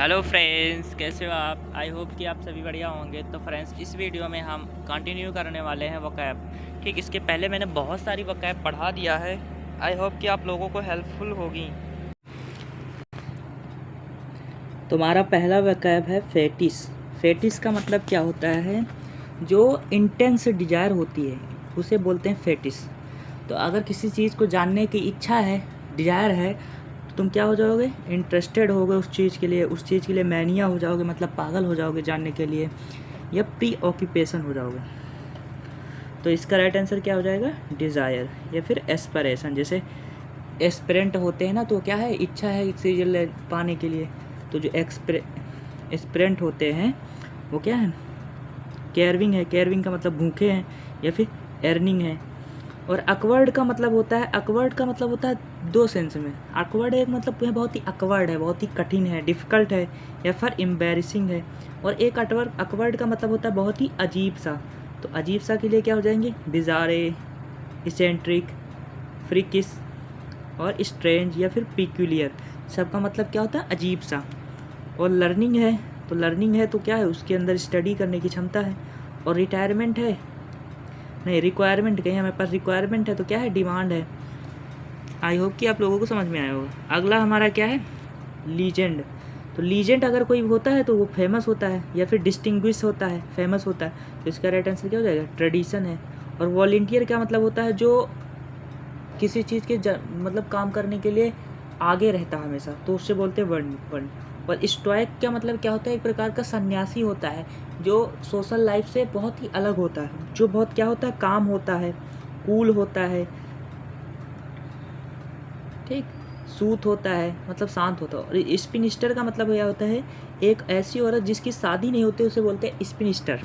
Hello friends, कैसे हो आप? आई होप कि आप सभी बढ़िया होंगे। तो फ्रेंड्स, इस वीडियो में हम कंटिन्यू करने वाले हैं वोकैब। ठीक, इसके पहले मैंने बहुत सारी वोकैब पढ़ा दिया है। आई होप कि आप लोगों को हेल्पफुल होगी। तुम्हारा पहला वोकैब है फेटिस। फेटिस का मतलब क्या होता है? जो इंटेंस डिजायर होती है उसे बोलते हैं फेटिस। तो अगर किसी चीज़ को जानने की इच्छा है, डिजायर है, तो तुम क्या हो जाओगे? इंटरेस्टेड होगे उस चीज़ के लिए, उस चीज़ के लिए मैनिया हो जाओगे, मतलब पागल हो जाओगे जानने के लिए, या प्री ऑक्यूपेशन हो जाओगे। तो इसका राइट आंसर क्या हो जाएगा? डिज़ायर या फिर एस्पिरेशन। जैसे एस्पिरेंट होते हैं ना, तो क्या है? इच्छा है चीज़ पाने के लिए। तो जो एस्पिरेंट होते हैं वो क्या है? केयरविंग है। केयरविंग का मतलब भूखे हैं, या फिर अर्निंग है। और अकवर्ड का मतलब होता है, अकवर्ड का मतलब होता है दो सेंस में। अकवर्ड एक मतलब यह बहुत ही अकवर्ड है, बहुत ही कठिन है, डिफ़िकल्ट है, या फिर एम्बैरेसिंग है। और एक अकवर्ड का मतलब होता है बहुत ही अजीब सा। तो अजीब सा के लिए क्या हो जाएंगे? बिजारे, इसेंट्रिक, फ्रिकिस और स्ट्रेंज या फिर पिक्यूलियर। सबका मतलब क्या होता है? अजीब सा। और लर्निंग है, तो लर्निंग है तो क्या है? उसके अंदर स्टडी करने की क्षमता है। और रिटायरमेंट है, नहीं रिक्वायरमेंट कहीं हमारे पास रिक्वायरमेंट है तो क्या है? डिमांड है। आई होप कि आप लोगों को समझ में आया होगा। अगला हमारा क्या है? लीजेंड। तो लीजेंड अगर कोई होता है तो वो फेमस होता है, या फिर डिस्टिंग्विश होता है, फेमस होता है। तो इसका राइट आंसर क्या हो जाएगा? ट्रेडिशन है। और वॉलेंटियर क्या मतलब होता है? जो किसी चीज़ के मतलब काम करने के लिए आगे रहता है हमेशा, तो उससे बोलते हैं वन। और स्टोइक क्या मतलब क्या होता है? एक प्रकार का सन्यासी होता है जो सोशल लाइफ से बहुत ही अलग होता है, जो बहुत क्या होता है? काम होता है, कूल होता है, ठीक, सूत होता है, मतलब शांत होता है। और स्पिनिस्टर का मतलब यह होता है एक ऐसी औरत जिसकी शादी नहीं होती, उसे बोलते हैं स्पिनिस्टर।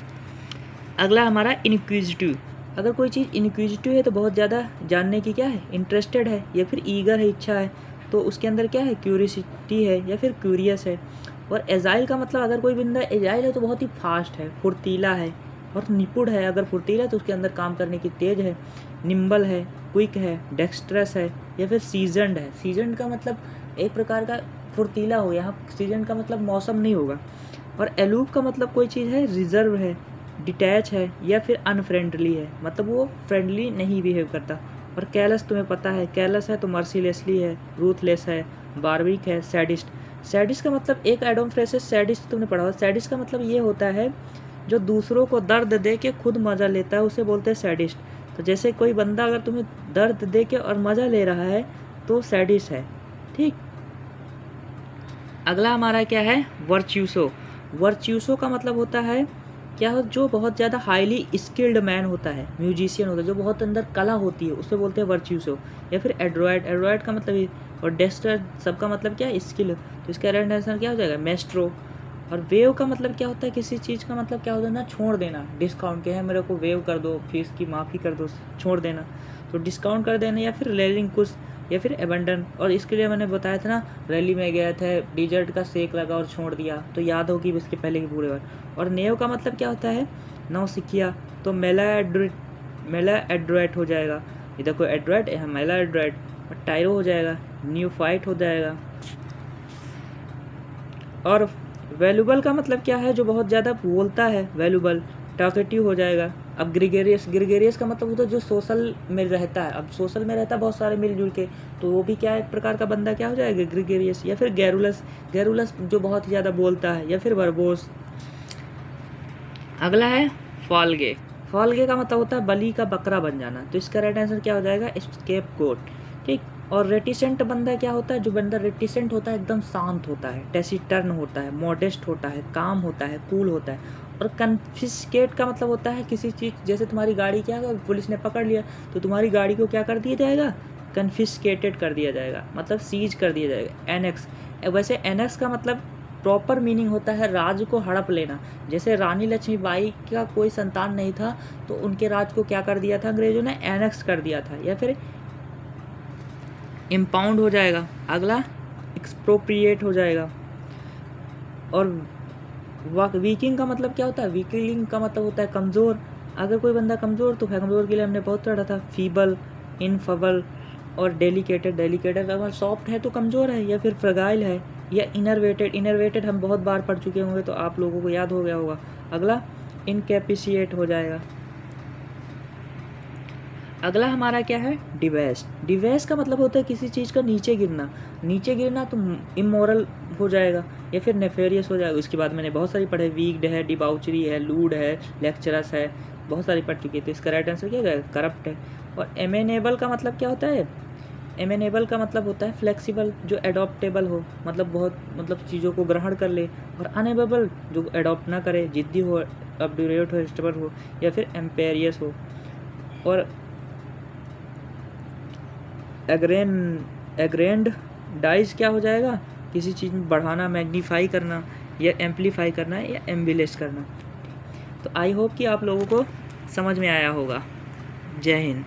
अगला हमारा इनक्विजिटिव। अगर कोई चीज़ इनक्विजिटिव है तो बहुत ज़्यादा जानने की क्या है? इंटरेस्टेड है, या फिर ईगर है, इच्छा है। तो उसके अंदर क्या है? क्यूरियसिटी है, या फिर क्यूरियस है। और एजाइल का मतलब अगर कोई बंदा एजाइल है तो बहुत ही फास्ट है, फुर्तीला है और निपुण है। अगर फुर्तीला है तो उसके अंदर काम करने की तेज है। निम्बल है, क्विक है, डेक्स्ट्रस है, या फिर सीजनड है। सीजनड का मतलब एक प्रकार का फुर्तीला हो, यहाँ सीजन का मतलब मौसम नहीं होगा। और एलूफ का मतलब कोई चीज़ है, रिजर्व है, डिटैच है, या फिर अनफ्रेंडली है, मतलब वो फ्रेंडली नहीं बिहेव करता। और कैलस तुम्हें पता है, कैलस है तो मर्सीलेसली है, रूथलेस है, बार्बिक है, सैडिस्ट। सैडिस्ट का मतलब एक एडम फ्रेसेस सैडिस्ट तुमने पढ़ा होगा। सैडिस्ट का मतलब ये होता है जो दूसरों को दर्द दे के खुद मज़ा लेता है, उसे बोलते हैं सैडिस्ट। तो जैसे कोई बंदा अगर तुम्हें दर्द दे के और मज़ा ले रहा है तो सैडिस्ट है, ठीक। अगला हमारा क्या है? वर्च्यूसो। वर्च्यूसो का मतलब होता है क्या हो? जो बहुत ज़्यादा हाईली स्किल्ड मैन होता है, म्यूजिशियन होता है, जो बहुत अंदर कला होती है, उसे बोलते हैं वर्च्यूसो। या फिर एड्रॉयड। एड्रॉयड का मतलब ये। और डेस्टर सबका मतलब क्या है? स्किल। तो इसका राइट आंसर क्या हो जाएगा? मेस्ट्रो। और वेव का मतलब क्या होता है? किसी चीज़ का मतलब क्या होता है ना? छोड़ देना, डिस्काउंट के है, मेरे को वेव कर दो, फीस की माफ़ी कर दो, छोड़ देना। तो डिस्काउंट कर देना, या फिर रेलिंग कुछ, या फिर एबंडन। और इसके लिए मैंने बताया था ना, रैली में गया था, डिजर्ट का शेक लगा और छोड़ दिया, तो याद होगी इसके पहले की पूरे बार। और नेव का मतलब क्या होता है? नौसिखिया। तो मेला एड्रोइट हो जाएगा। ये देखो एड्रोइट है, मेला एड्रोइट। और टायरो हो जाएगा, न्यू फाइट हो जाएगा। और वैल्यूबल का मतलब क्या है? जो बहुत ज़्यादा बोलता है, वैल्यूबल। टॉकेटिव हो जाएगा। अब ग्रिगेरियस। ग्रिगेरियस का मतलब होता है जो सोशल में रहता है। अब सोशल में रहता है बहुत सारे मिलजुल के, तो वो भी क्या एक प्रकार का बंदा क्या हो जाएगा? ग्रिगेरियस। या फिर गैरुलस। गैरुलस जो बहुत ही ज़्यादा बोलता है, या फिर वर्बोस। अगला है फॉलगे। फॉलगे का मतलब होता है बलि का बकरा बन जाना। तो इसका राइट आंसर क्या हो जाएगा? स्केप गोट, ठीक। और रेटिसेंट बंदा क्या होता है? जो बंदा रेटिसेंट होता है एकदम शांत होता है, टेसिटर्न होता है, मॉडेस्ट होता है, काम होता है, कूल होता है। और कन्फिस्केट का मतलब होता है किसी चीज़, जैसे तुम्हारी गाड़ी क्या है, पुलिस ने पकड़ लिया तो तुम्हारी गाड़ी को क्या कर दिया जाएगा? कन्फिस्केटेड कर दिया जाएगा, मतलब सीज कर दिया जाएगा। एनेक्स। वैसे एनेक्स का मतलब प्रॉपर मीनिंग होता है राज को हड़प लेना। जैसे रानी लक्ष्मीबाई का कोई संतान नहीं था, तो उनके राज को क्या कर दिया था? अंग्रेजों ने एनेक्स कर दिया था, या फिर इम्पाउंड हो जाएगा। अगला एक्सप्रोप्रिएट हो जाएगा। और वीकिंग का मतलब क्या होता है? वीकलिंग का मतलब होता है कमज़ोर। अगर कोई बंदा कमज़ोर, तो कमज़ोर के लिए हमने बहुत पढ़ा था, फीबल, इनफबल और डेलिकेटेड। डेलिकेटेड अगर सॉफ्ट है तो कमज़ोर है, या फिर फ्रगाइल है, या इनरवेटेड। इनरवेटेड हम बहुत बार पढ़ चुके होंगे तो आप लोगों को याद हो गया होगा। अगला इनकैपिशिएट हो जाएगा। अगला हमारा क्या है, डिवेस्ट। डिवेस्ट का मतलब होता है किसी चीज़ का नीचे गिरना। नीचे गिरना तो इमोरल हो जाएगा या फिर नेफेरियस हो जाएगा। उसके बाद मैंने बहुत सारी पढ़े, वीक्ड है, डिबाउचरी है, लूड है, लेक्चरस है, बहुत सारी पढ़ चुकी है। तो इसका राइट आंसर क्या है, करप्ट है। और एमेनेबल का मतलब क्या होता है, एमेनेबल का मतलब होता है फ्लेक्सिबल, जो एडॉप्टेबल हो, मतलब बहुत मतलब चीज़ों को ग्रहण कर ले। और अनेबल जो एडॉप्ट ना करे, जिद्दी हो, अपड्यूरेट हो, स्टबर्न हो, या फिर एम्पेरियस हो। और एग्रेंड डाइज क्या हो जाएगा, किसी चीज़ में बढ़ाना, मैग्नीफाई करना, या एम्पलीफाई करना, या एम्बिलिश करना। तो आई होप कि आप लोगों को समझ में आया होगा। जय हिंद।